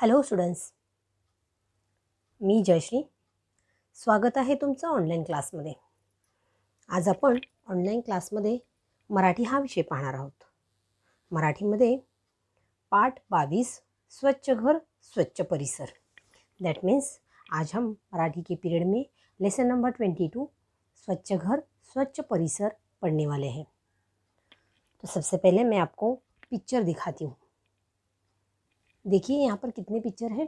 Hello students, मी जयश्री. स्वागत आहे तुमचं ऑनलाईन क्लासमध्ये. आज आपण ऑनलाईन क्लासमध्ये मराठी हा विषय पाहणार आहोत. मराठीमध्ये पाठ 22 स्वच्छ घर स्वच्छ परिसर. दैट मीन्स आज हम मराठी के पीरियड में लेसन नंबर 22 स्वच्छ घर स्वच्छ परिसर पढ़ने वाले हैं. तो सबसे पहले मैं आपको पिक्चर दिखाती हूँ. देखिए यहाँ पर कितने पिक्चर हैं.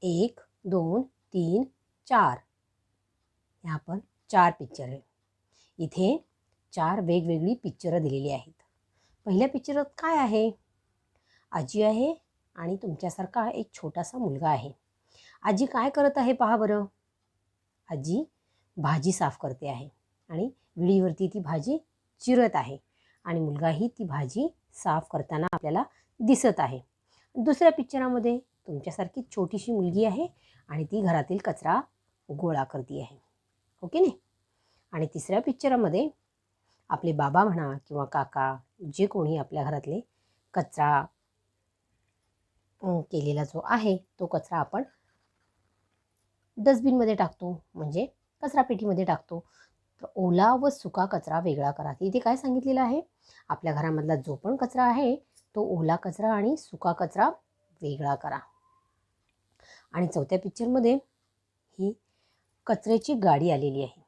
1, 2, 3, 4. यहाँ पर 4 पिक्चर आहे. इथे 4 वेगवेगळी पिक्चरं दिलेली आहेत. पहिल्या पिक्चरात काय आहे? आजी आहे आणि तुमच्यासारखा एक छोटासा मुलगा आहे. आजी काय करत आहे पहा बरं. आजी भाजी साफ करते आहे आणि विळीवरती ती भाजी चिरत आहे आणि मुलगाही ती भाजी साफ करताना आपल्याला दिसत आहे. दुसऱ्या पिक्चरामध्ये तुमच्यासारखी छोटीशी मुलगी आहे आणि ती घरातील कचरा गोळा करते आहे. ओके नाही. आणि तिसऱ्या पिक्चरामध्ये आपले बाबा म्हणा किंवा काका जे कोणी आपल्या घरातले कचरा केलेला जो आहे तो कचरा आपण डस्टबिनमध्ये टाकतो, म्हणजे कचरापेटीमध्ये टाकतो. तर ओला व सुका कचरा वेगळा करा. इथे काय सांगितलेलं आहे? आपल्या घरामधला जो पण कचरा आहे तो ओला कचरा आणि सुका कचरा वेगळा करा. आणि चौथ्या पिक्चरमध्ये ही कचऱ्याची गाडी आलेली आहे.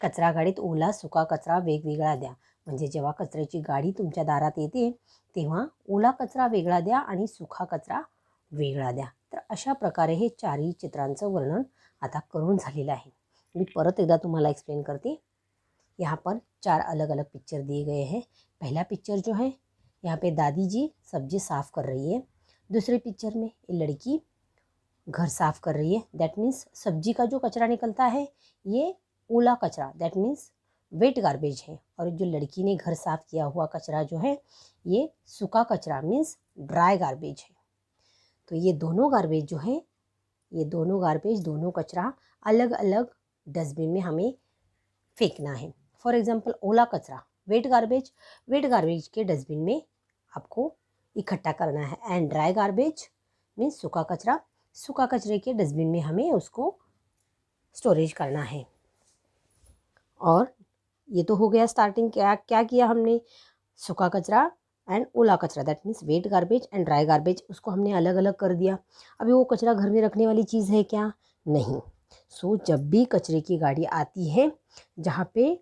कचरा गाडीत ओला सुका कचरा वेगवेगळा द्या. म्हणजे जेव्हा कचऱ्याची गाडी तुमच्या दारात येते तेव्हा ओला कचरा वेगळा द्या आणि सुका कचरा वेगळा द्या. तर अशा प्रकारे हे चारही चित्रांचं वर्णन आता करून झालेलं आहे. मी परत एकदा तुम्हाला एक्सप्लेन करती. यहाँ पर 4 अलग अलग पिक्चर दिए गए हैं. पहला पिक्चर जो है यहाँ पे दादी जी सब्जी साफ़ कर रही है. दूसरे पिक्चर में ये लड़की घर साफ़ कर रही है. दैट मीन्स सब्जी का जो कचरा निकलता है ये ओला कचरा, दैट मीन्स वेट गार्बेज है. और जो लड़की ने घर साफ़ किया हुआ कचरा जो है ये सूखा कचरा मीन्स ड्राई गार्बेज है. तो ये दोनों गार्बेज जो है, ये दोनों गार्बेज, दोनों कचरा अलग अलग डस्टबिन में हमें फेंकना है. फॉर एग्जांपल ओला कचरा वेट गार्बेज के डस्टबिन में आपको इकट्ठा करना है. एंड ड्राई गार्बेज मीन्स सूखा कचरे के डस्टबिन में हमें उसको स्टोरेज करना है. और ये तो हो गया स्टार्टिंग. क्या किया हमने? सूखा कचरा एंड ओला कचरा, that means wet garbage and dry garbage, उसको हमने अलग अलग कर दिया. अभी वो कचरा घर में रखने वाली चीज़ है क्या? नहीं. सो जब भी कचरे की गाड़ी आती है जहाँ पे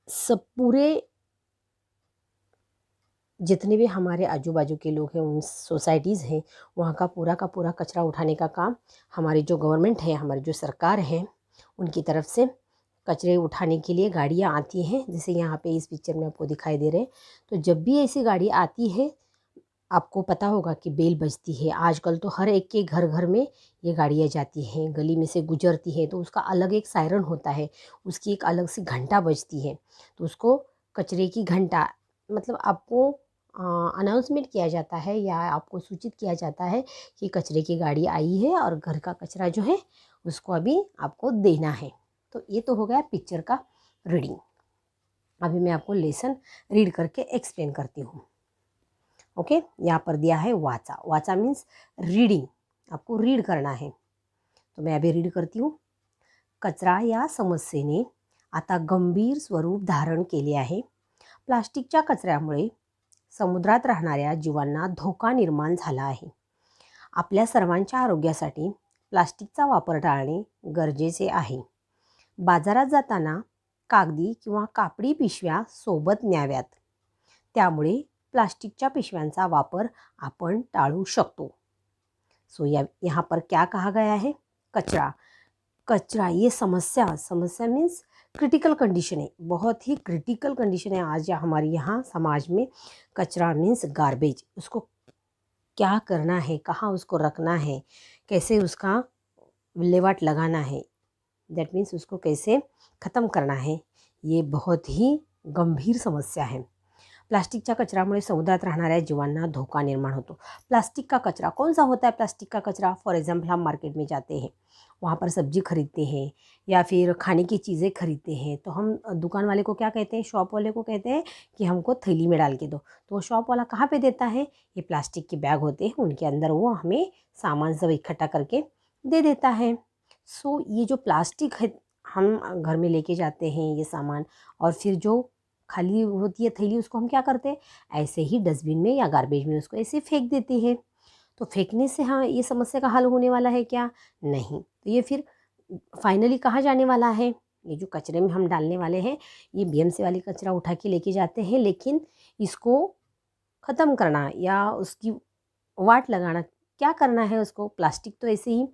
सब पूरे जितने भी हमारे आजू बाजू के लोग हैं, उन सोसाइटीज़ हैं, वहाँ का पूरा कचरा उठाने का काम हमारी जो गवर्नमेंट है, हमारी जो सरकार है, उनकी तरफ से कचरे उठाने के लिए गाड़ियाँ आती हैं. जैसे यहाँ पे इस पिक्चर में आपको दिखाई दे रहे हैं. तो जब भी ऐसी गाड़ी आती है आपको पता होगा कि बेल बजती है. आजकल तो हर एक के घर घर में ये गाड़ियाँ जाती हैं, गली में से गुजरती है तो उसका अलग एक सायरन होता है, उसकी एक अलग सी घंटा बजती है. तो उसको कचरे की घंटा मतलब आपको अनाउंसमेंट किया जाता है या आपको सूचित किया जाता है कि कचरे की गाड़ी आई है और घर का कचरा जो है उसको अभी आपको देना है. तो ये तो हो गया पिक्चर का रीडिंग. अभी मैं आपको लेसन रीड करके एक्सप्लेन करती हूँ. ओके. यहाँ पर दिया है वाचा. वाचा मीन्स रीडिंग, आपको रीड करना है. तो मैं अभी रीड करती हूँ. कचरा या समस्येने आता गंभीर स्वरूप धारण केले आहे. प्लास्टिकच्या कचऱ्यामुळे समुद्रात राहणाऱ्या जीवांना धोका निर्माण झाला आहे. आपल्या सर्वांच्या आरोग्यासाठी प्लास्टिकचा वापर टाळणे गरजेचे आहे. बाजारात जाताना कागदी किंवा कापडी पिशव्या सोबत न्याव्यात. त्यामुळे प्लास्टिकच्या पिशव्यांचा वापर आपण टाळू शकतो. सो यहाँ पर क्या कहा गया है? कचरा ये समस्या मीन्स क्रिटिकल कंडीशन है, बहुत ही क्रिटिकल कंडीशन है आज हमारे यहाँ समाज में. कचरा मीन्स गार्बेज, उसको क्या करना है, कहाँ उसको रखना है, कैसे उसका विल्हेवाट लगाना है, दैट मीन्स उसको कैसे ख़त्म करना है, ये बहुत ही गंभीर समस्या है. प्लास्टिकच्या कचऱ्यामुळे समुद्रात राहणाऱ्या जीवांना धोका निर्माण होतो. प्लास्टिक का कचरा कौन सा होता है? प्लास्टिक का कचरा फॉर एग्जाम्पल हम मार्केट में जाते हैं वहाँ पर सब्जी खरीदते हैं या फिर खाने की चीज़ें खरीदते हैं, तो हम दुकान वाले को क्या कहते हैं, शॉप वाले को कहते हैं कि हमको थैली में डाल के दो। तो शॉप वाला कहाँ पे देता है, ये प्लास्टिक के बैग होते हैं, उनके अंदर वो हमें सामान सब इकट्ठा करके दे देता है। सो ये जो प्लास्टिक है हम घर में लेके जाते हैं ये सामान, और फिर जो खाली होती है थैली उसको हम क्या करते हैं, ऐसे ही डस्टबिन में या गार्बेज में उसको ऐसे फेंक देते हैं। तो फेंकने से हाँ ये समस्या का हल होने वाला है क्या, नहीं। तो ये फिर फाइनली कहाँ जाने वाला है, ये जो कचरे में हम डालने वाले हैं ये बीएमसी वाली कचरा उठा के लेके जाते हैं, लेकिन इसको ख़त्म करना या उसकी वाट लगाना, क्या करना है उसको, प्लास्टिक तो ऐसे ही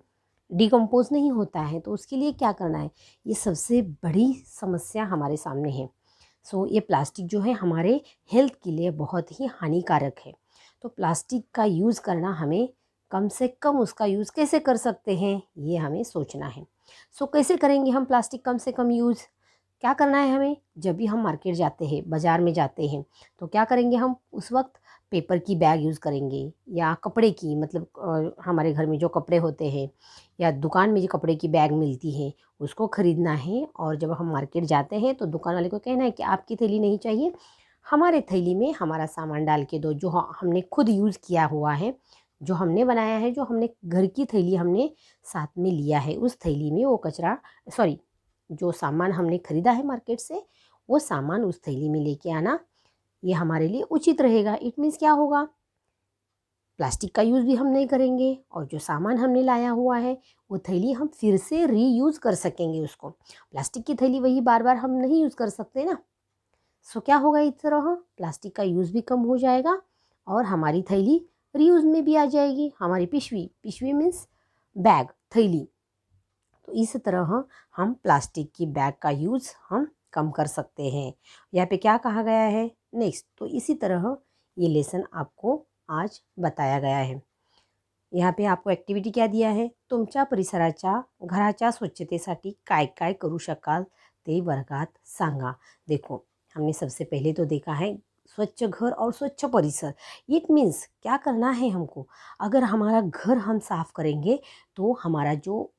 डिकम्पोज नहीं होता है, तो उसके लिए क्या करना है, ये सबसे बड़ी समस्या हमारे सामने है। सो ये प्लास्टिक जो है हमारे हेल्थ के लिए बहुत ही हानिकारक है। तो प्लास्टिक का यूज़ करना हमें कम से कम, उसका यूज़ कैसे कर सकते हैं ये हमें सोचना है। सो कैसे करेंगे हम प्लास्टिक कम से कम यूज़, क्या करना है हमें, जब भी हम मार्केट जाते हैं, बाज़ार में जाते हैं, तो क्या करेंगे हम उस वक्त, पेपर की बैग यूज़ करेंगे या कपड़े की, मतलब हमारे घर में जो कपड़े होते हैं या दुकान में जो कपड़े की बैग मिलती है उसको ख़रीदना है। और जब हम मार्केट जाते हैं तो दुकान वाले को कहना है कि आपकी थैली नहीं चाहिए, हमारे थैली में हमारा सामान डाल के दो, जो हमने खुद यूज़ किया हुआ है, जो हमने बनाया है, जो हमने घर की थैली हमने साथ में लिया है, उस थैली में वो कचरा, सॉरी, जो सामान हमने ख़रीदा है मार्केट से, वो सामान उस थैली में लेके आना, ये हमारे लिए उचित रहेगा। इट मीन्स क्या होगा, प्लास्टिक का यूज़ भी हम नहीं करेंगे, और जो सामान हमने लाया हुआ है वो थैली हम फिर से रीयूज़ कर सकेंगे उसको। प्लास्टिक की थैली वही बार बार हम नहीं यूज़ कर सकते ना। सो क्या होगा, इस तरह प्लास्टिक का यूज़ भी कम हो जाएगा और हमारी थैली रीयूज़ में भी आ जाएगी। हमारी पिशवी, पिशवी मीन्स बैग, थैली। तो इस तरह हम प्लास्टिक की बैग का यूज़ हम कम कर सकते हैं। यहाँ पे क्या कहा गया है नेक्स्ट, तो इसी तरह ये लेसन आपको आज बताया गया है। यहाँ पे आपको ॲक्टिव्हिटी क्या दिया है, तुमच्या परिसराच्या घराच्या स्वच्छतेसाठी काय काय करू शकाल ते वर्गात सांगा। देखो, हमने सबसे पहले तो देखा है स्वच्छ घर और स्वच्छ परिसर। इट मीन्स क्या करना है हमको, अगर हमारा घर हम साफ़ करेंगे तो हमारा जो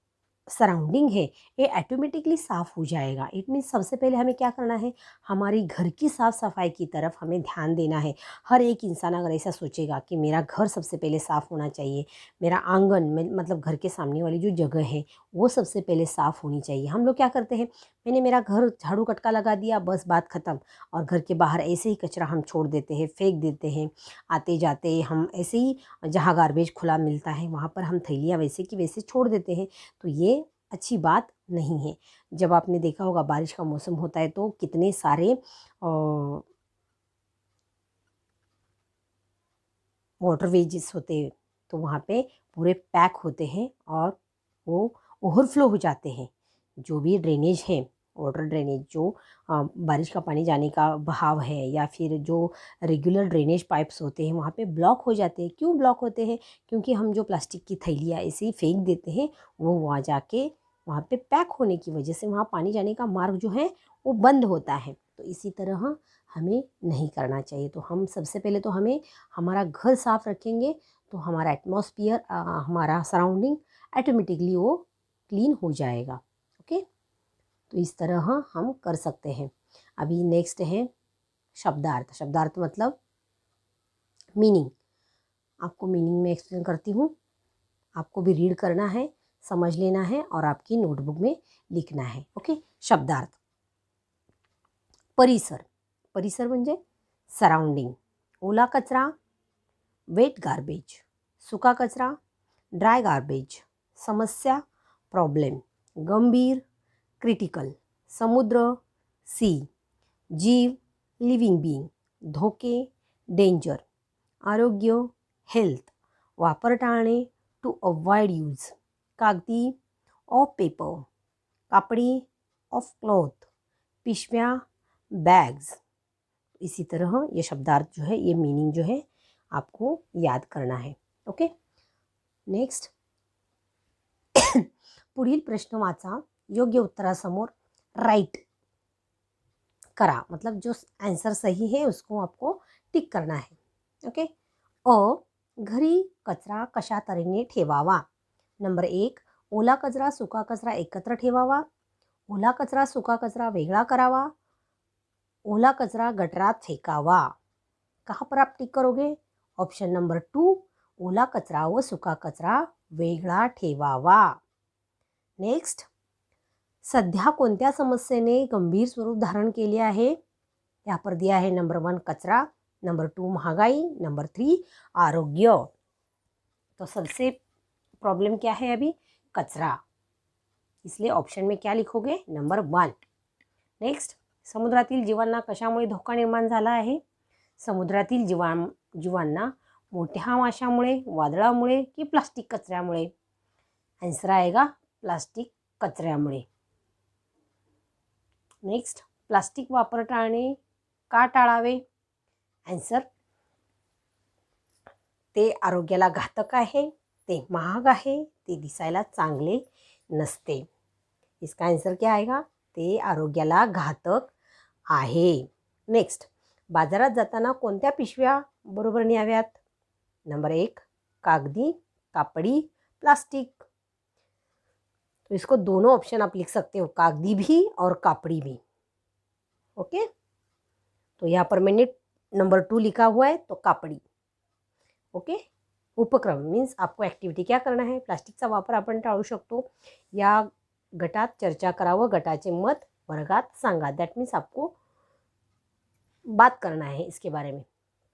सराउंडिंग है ये ऑटोमेटिकली साफ़ हो जाएगा। इट मीन्स सबसे पहले हमें क्या करना है, हमारी घर की साफ़ सफाई की तरफ हमें ध्यान देना है। हर एक इंसान अगर ऐसा सोचेगा कि मेरा घर सबसे पहले साफ़ होना चाहिए, मेरा आंगन में मतलब घर के सामने वाली जो जगह है वो सबसे पहले साफ़ होनी चाहिए। हम लोग क्या करते हैं, मैंने मेरा घर झाड़ू कटका लगा दिया, बस बात ख़त्म, और घर के बाहर ऐसे ही कचरा हम छोड़ देते हैं, फेंक देते हैं। आते जाते हम ऐसे ही, जहाँ गार्बेज खुला मिलता है वहाँ पर हम थैलियाँ वैसे की वैसे छोड़ देते हैं, तो ये अच्छी बात नहीं है। जब आपने देखा होगा बारिश का मौसम होता है तो कितने सारे वाटरवेजेस होते हैं, तो वहाँ पे पूरे पैक होते हैं और वो ओवरफ्लो हो जाते हैं। जो भी ड्रेनेज है, वाटर ड्रेनेज, जो बारिश का पानी जाने का बहाव है या फिर जो रेगुलर ड्रेनेज पाइप्स होते हैं वहाँ पे ब्लॉक हो जाते हैं। क्यों ब्लॉक होते हैं, क्योंकि हम जो प्लास्टिक की थैलियाँ ऐसे ही फेंक देते हैं, वो वहाँ जाके वहाँ पे पैक होने की वजह से वहाँ पानी जाने का मार्ग जो है वो बंद होता है। तो इसी तरह हमें नहीं करना चाहिए। तो हम सबसे पहले तो हमें हमारा घर साफ़ रखेंगे तो हमारा एटमॉस्फियर, हमारा सराउंडिंग ऑटोमेटिकली वो क्लीन हो जाएगा। ओके, तो इस तरह हम कर सकते हैं। अभी नेक्स्ट है शब्दार्थ। शब्दार्थ मतलब मीनिंग। आपको मीनिंग में एक्सप्लेन करती हूँ, आपको भी रीड करना है, समझ लेना है और आपकी नोटबुक में लिखना है। ओके, शब्दार्थ। परिसर, परिसर म्हणजे सराउंडिंग। ओला कचरा, वेट गार्बेज, सुका कचरा, ड्राय गार्बेज, समस्या, प्रॉब्लेम, गंभीर, क्रिटिकल, समुद्र, सी, जीव, लिविंग बीइंग, धोके, डेंजर, आरोग्य, हेल्थ, वापर टाळणे, टू अवॉइड यूज, कागदी, ऑफ पेपर, कापड़ी, ऑफ क्लॉथ, पिशव्या, बैग्स। इसी तरह ये शब्दार्थ जो है, ये मीनिंग जो है आपको याद करना है। ओके, नेक्स्ट पुढील प्रश्न वाचा, योग्य उत्तरासमोर राइट करा, मतलब जो आंसर सही है उसको आपको टिक करना है। ओके, घरी कचरा कशा तऱ्हेने ठेवावा। नंबर 1, ओला कचरा सुका कचरा एकत्र ठेवावा, ओला कचरा सुका कचरा वेगळा करावा, ओला कचरा गटरात फेकावा। कहाँ पर आप टिक करोगे? ऑप्शन नंबर 2, ओला कचरा व सुका कचरा वेगळा ठेवावा। नेक्स्ट, सध्या कोणत्या समस्येने गंभीर स्वरूप धारण केले आहे? यहाँ पर दिया है नंबर 1 कचरा, नंबर 2 महंगाई, नंबर 3 आरोग्य। तो सबसे प्रॉब्लम क्या है अभी? कचरा। इसलिए ऑप्शन में क्या लिखोगे? नंबर 1। नेक्स्ट, समुद्रातील जीवांना कशामुळे धोका निर्माण झाला आहे? समुद्रातील जीवांना मोठ्या माशामुळे, वादळामुळे की प्लास्टिक कचऱ्यामुळे? आन्सर आएगा प्लास्टिक कचऱ्यामुळे। नेक्स्ट, प्लास्टिक वापर टाळणे का टाळावे? आन्सर, ते आरोग्याला घातक आहे, ते महाग आहे, ते दिसायला चांगले नसते। इसका आन्सर क्या आएगा? ते आरोग्याला घातक आहे। नेक्स्ट, बाजारात जाताना कोणत्या पिशव्या बरोबर न्याव्यात? नंबर 1 कागदी, कापड़ी, प्लास्टिक। तो इसको दोनों ऑप्शन आप लिख सकते हो, कागदी भी और कापड़ी भी। ओके, तो यहाँ पर मैंने नंबर 2 लिखा हुआ है, तो कापड़ी। ओके, उपक्रम मीन्स आपको ॲक्टिव्हिटी क्या करना है? प्लास्टिकचा वापर आपण टाळू शकतो, या गटात चर्चा करावं, गटाचे मत वर्गात सांगा। दैट मीन्स आपको बात करना है इसके बारे में।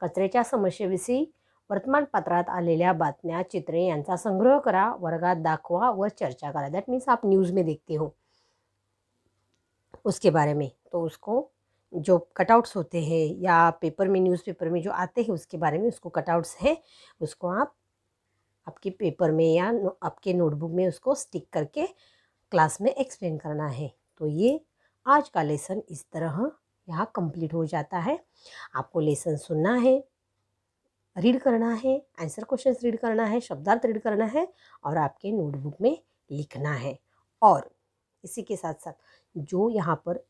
कचऱ्याच्या समस्येविषयी वर्तमानपत्रात आलेल्या बातम्या, चित्रे यांचा संग्रह करा, वर्गात दाखवा व चर्चा करा। दैट मीन्स आप न्यूज़ में देखते हो उसके बारे में, तो उसको जो कटआउट्स होते हैं या पेपर में, न्यूज़पेपर में जो आते हैं उसके बारे में, उसको कटआउट्स है, उसको आप आपके पेपर में या आपके नोटबुक में उसको स्टिक करके क्लास में एक्सप्लेन करना है। तो ये आज का लेसन इस तरह यहाँ कंप्लीट हो जाता है। आपको लेसन सुनना है, रीड करना है, आंसर क्वेश्चंस रीड करना है, शब्दार्थ रीड करना है और आपके नोटबुक में लिखना है। और इसी के साथ साथ जो यहाँ पर